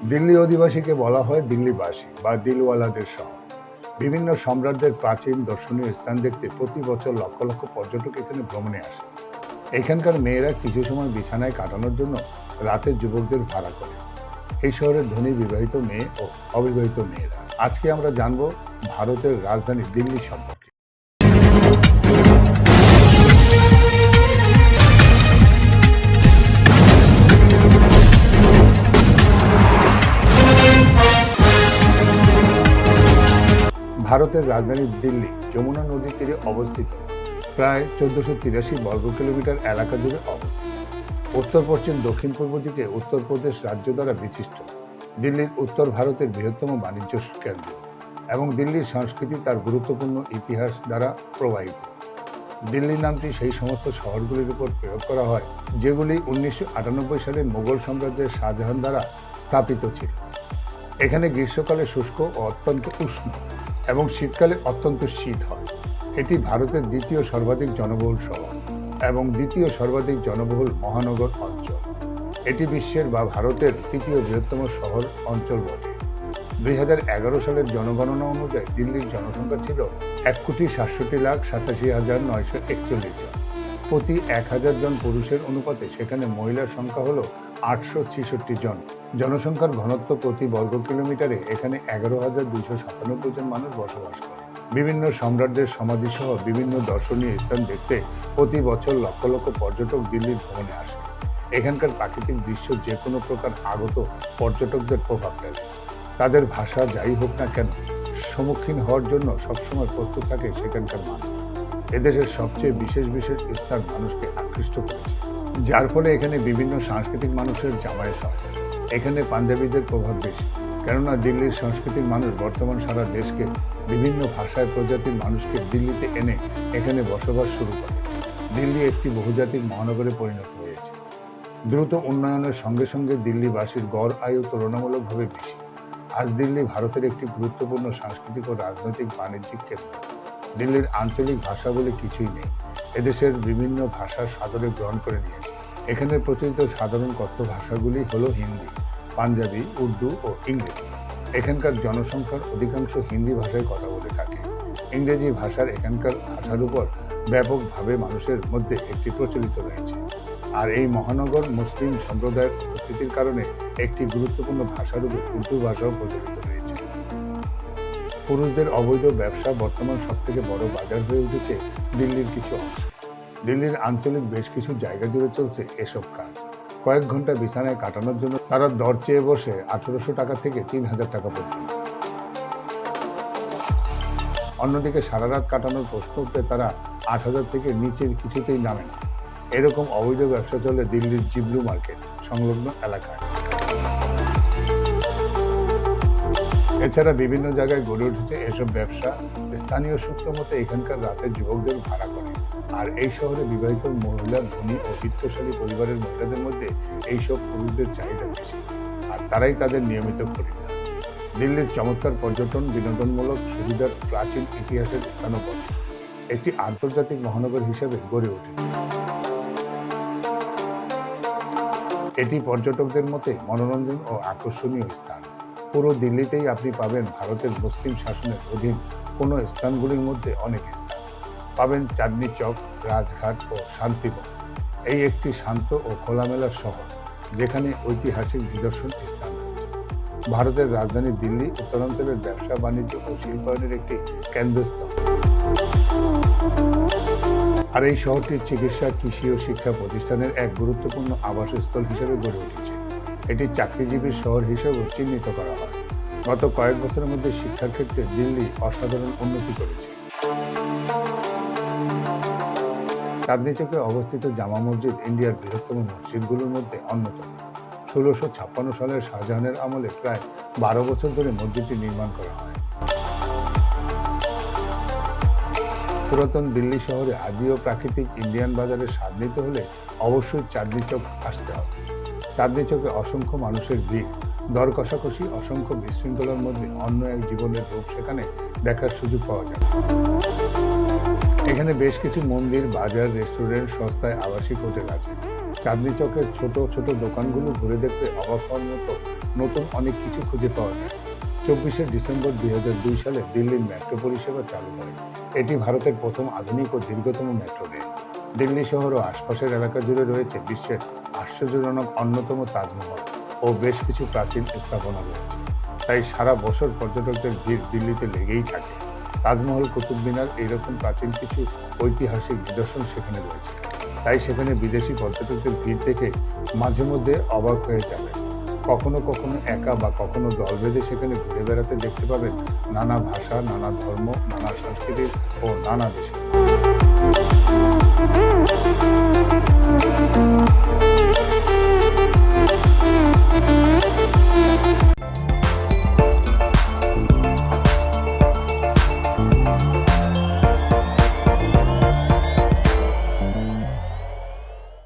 দিল্লি অধিবাসীকে বলা হয় দিল্লিবাসী বা দিলওয়ালাদের শহর। বিভিন্ন সম্রাটদের প্রাচীন দর্শনীয় স্থান দেখতে প্রতি বছর লক্ষ লক্ষ পর্যটক এখানে ভ্রমণে আসে। এখানকার মেয়েরা কিছু সময় বিছানায় কাটানোর জন্য রাতের যুবকদের ভাড়া করে। এই শহরের ধনী বিবাহিত মেয়ে ও অবিবাহিত মেয়েরা। আজকে আমরা জানবো ভারতের রাজধানী দিল্লি সম্পর্কে। ভারতের রাজধানী দিল্লি যমুনা নদীর তীরে অবস্থিত প্রায় 1483 বর্গ কিলোমিটার এলাকা জুড়ে অবস্থিত। উত্তর পশ্চিম দক্ষিণ পূর্ব দিকে উত্তরপ্রদেশ রাজ্য দ্বারা বিশিষ্ট। দিল্লির উত্তর ভারতের বৃহত্তম বাণিজ্য কেন্দ্র এবং দিল্লির সংস্কৃতি তার গুরুত্বপূর্ণ ইতিহাস দ্বারা প্রবাহিত। দিল্লি নামটি সেই সমস্ত শহরগুলির উপর প্রয়োগ করা হয় যেগুলি 1998 সালে মুঘল সাম্রাজ্যের শাহজাহান দ্বারা স্থাপিত ছিল। এখানে গ্রীষ্মকালে শুষ্ক ও অত্যন্ত উষ্ণ এবং শীতকালে অত্যন্ত শীত হয়। এটি ভারতের দ্বিতীয় সর্বাধিক জনবহুল শহর এবং দ্বিতীয় সর্বাধিক জনবহুল মহানগর অঞ্চল। এটি বিশ্বের বা ভারতের তৃতীয় বৃহত্তম শহর অঞ্চল বটে। 2011 সালের জনগণনা অনুযায়ী দিল্লির জনসংখ্যা ছিল 1,67,87,941 জন। প্রতি 1000 জন পুরুষের অনুপাতে সেখানে মহিলার সংখ্যা হল 866 জন। জনসংখ্যার ঘনত্ব প্রতি বর্গ কিলোমিটারে এখানে 11,297 জন মানুষ বসবাস করে। বিভিন্ন সম্রাটদের সমাধিসহ বিভিন্ন দর্শনীয় স্থান দেখতে প্রতি বছর লক্ষ লক্ষ পর্যটক দিল্লির ভ্রমণে আসে। এখানকার প্রাকৃতিক দৃশ্য যে কোনো প্রকার আগত পর্যটকদের প্রভাব ফেলে। তাদের ভাষা যাই হোক না কেন, সম্মুখীন হওয়ার জন্য সবসময় প্রস্তুত থাকে সেখানকার মানুষ। এদেশের সবচেয়ে বিশেষ বিশেষ স্থান মানুষকে আকৃষ্ট করেছে, যার ফলে এখানে বিভিন্ন সাংস্কৃতিক মানুষের জামায়াত হয়। এখানে পাঞ্জাবিদের প্রভাব বেশি, কেননা দিল্লির সংস্কৃতির মানুষ বর্তমান সারা দেশকে বিভিন্ন ভাষায় প্রজাতির মানুষকে দিল্লিতে এনে এখানে বসবাস শুরু করে। দিল্লি একটি বহুজাতিক মহানগরে পরিণত হয়েছে। দ্রুত উন্নয়নের সঙ্গে সঙ্গে দিল্লিবাসীর গড় আয়ু তুলনামূলকভাবে বেশি। আজ দিল্লি ভারতের একটি গুরুত্বপূর্ণ সাংস্কৃতিক ও রাজনৈতিক বাণিজ্যিক কেন্দ্র। দিল্লির আঞ্চলিক ভাষা বলে কিছুই নেই। এদেশের বিভিন্ন ভাষা সাদরে গ্রহণ করে নিয়েছে। এখানে প্রচলিত সাধারণ কথ্য ভাষাগুলি হলো হিন্দি, পাঞ্জাবি, উর্দু ও ইংরেজি। এখানকার জনসংখ্যার অধিকাংশ হিন্দি ভাষায় কথা বলে থাকে। ইংরেজি ভাষার এখানকার ভাষার উপর ব্যাপকভাবে মানুষের মধ্যে একটি প্রচলিত রয়েছে। আর এই মহানগর মুসলিম সম্প্রদায়ের উপস্থিতির কারণে একটি গুরুত্বপূর্ণ ভাষারূপে উর্দু ভাষাও প্রচলিত রয়েছে। পুরুষদের অবৈধ ব্যবসা বর্তমান সবথেকে বড় বাজার হয়ে উঠেছে দিল্লির কিছু অংশ। দিল্লির আঞ্চলিক বেশ কিছু জায়গা জুড়ে চলছে এসব কাজ। কয়েক ঘন্টা বিছানায় কাটানোর জন্য তারা দর চেয়ে বসে 1800 টাকা থেকে 3000 টাকা পর্যন্ত। অন্যদিকে সারা রাত কাটানোর প্রশ্ন উঠতে তারা 8000 থেকে নিচের কিছুতেই নামে না। এরকম অবৈধ ব্যবসা চলে দিল্লির জিবলু মার্কেট সংলগ্ন এলাকায়। এছাড়া বিভিন্ন জায়গায় গড়ে উঠেছে এসব ব্যবসা। স্থানীয় সূত্র মতে এখানকার রাতের যুবকদের ভাড়া করে। আর এই শহরে বিবাহিত মহিলা, ধনী ও বিত্তশালী পরিবারের মহিলাদের মধ্যে এইসব পুরুষদের চাহিদা বেশি, আর তারাই তাদের নিয়মিত খরিদ্দার। দিল্লির চমৎকার পর্যটন বিনোদনমূলক সুবিধার প্রাচীন ইতিহাসের স্থানও বটে। একটি আন্তর্জাতিক মহানগর হিসেবে গড়ে উঠেছে। এটি পর্যটকদের মতে মনোরঞ্জন ও আকর্ষণীয় স্থান। পুরো দিল্লিতেই আপনি পাবেন ভারতের মুসলিম শাসনের অধীন কোনো স্থানগুলির মধ্যে অনেক স্থান পাবেন। চাঁদনি চক, রাজঘাট ও শান্তিবন। এই একটি শান্ত ও খোলামেলা শহর যেখানে ঐতিহাসিক নিদর্শন স্থান রয়েছে। ভারতের রাজধানী দিল্লি উত্তরাঞ্চলের ব্যবসা, বাণিজ্য ও শিল্পায়নের একটি কেন্দ্রস্থল। আর এই শহরটির চিকিৎসা, কৃষি ও শিক্ষা প্রতিষ্ঠানের এক গুরুত্বপূর্ণ আবাসস্থল হিসেবে গড়ে উঠেছে। এটি চাকরিজীবীর শহর হিসেবেও চিহ্নিত করা হয়। গত কয়েক বছরের মধ্যে শিক্ষার ক্ষেত্রে দিল্লি অসাধারণ উন্নতি করেছে। চাঁদনি চকে অবস্থিত জামা মসজিদ ইন্ডিয়ার বৃহত্তম মসজিদগুলোর মধ্যে অন্যতম। 1656 সালের শাহজাহানের আমলে প্রায় 12 বছর ধরে মসজিদটি নির্মাণ করা হয়। পুরাতন দিল্লি শহরে আদিও প্রাকৃতিক ইন্ডিয়ান বাজারের স্বাদ নিতে হলে অবশ্যই চাঁদনি চক আসতে হবে। চাঁদনি চকে অসংখ্য মানুষের ভিড়, দর কষাকষি, অসংখ্য বিশৃঙ্খলার মধ্যে অন্য এক জীবনের রূপ সেখানে দেখার সুযোগ পাওয়া যায়। এখানে বেশ কিছু মন্দির, বাজার, রেস্টুরেন্ট, সস্তায় আবাসিক হোটেল আছে। চাঁদনী চকের ছোট ছোট দোকানগুলো ঘুরে দেখতে অবাক হওয়ার মতো নতুন অনেক কিছু খুঁজে পাওয়া যায়। 24শে ডিসেম্বর 2002 সালে দিল্লির মেট্রো পরিষেবা চালু হয়। এটি ভারতের প্রথম আধুনিক ও দীর্ঘতম মেট্রো রেল। দিল্লি শহর ও আশপাশের এলাকা জুড়ে রয়েছে বিশ্বের আশ্চর্যজনক অন্যতম তাজমহল ও বেশ কিছু প্রাচীন স্থাপনা রয়েছে। তাই সারা বছর পর্যটকদের ভিড় দিল্লিতে লেগেই থাকে। তাজমহল, কুতুব মিনার এইরকম প্রাচীন কিছু ঐতিহাসিক নিদর্শন সেখানে রয়েছে। তাই সেখানে বিদেশি পর্যটকদের ভিড় দেখে মাঝে মধ্যে অবাক হয়ে যাবে। কখনো কখনো একা বা কখনো দল বেঁধে সেখানে ঘুরে বেড়াতে দেখতে পাবেন নানা ভাষা, নানা ধর্ম, নানা সংস্কৃতির ও নানা দেশের।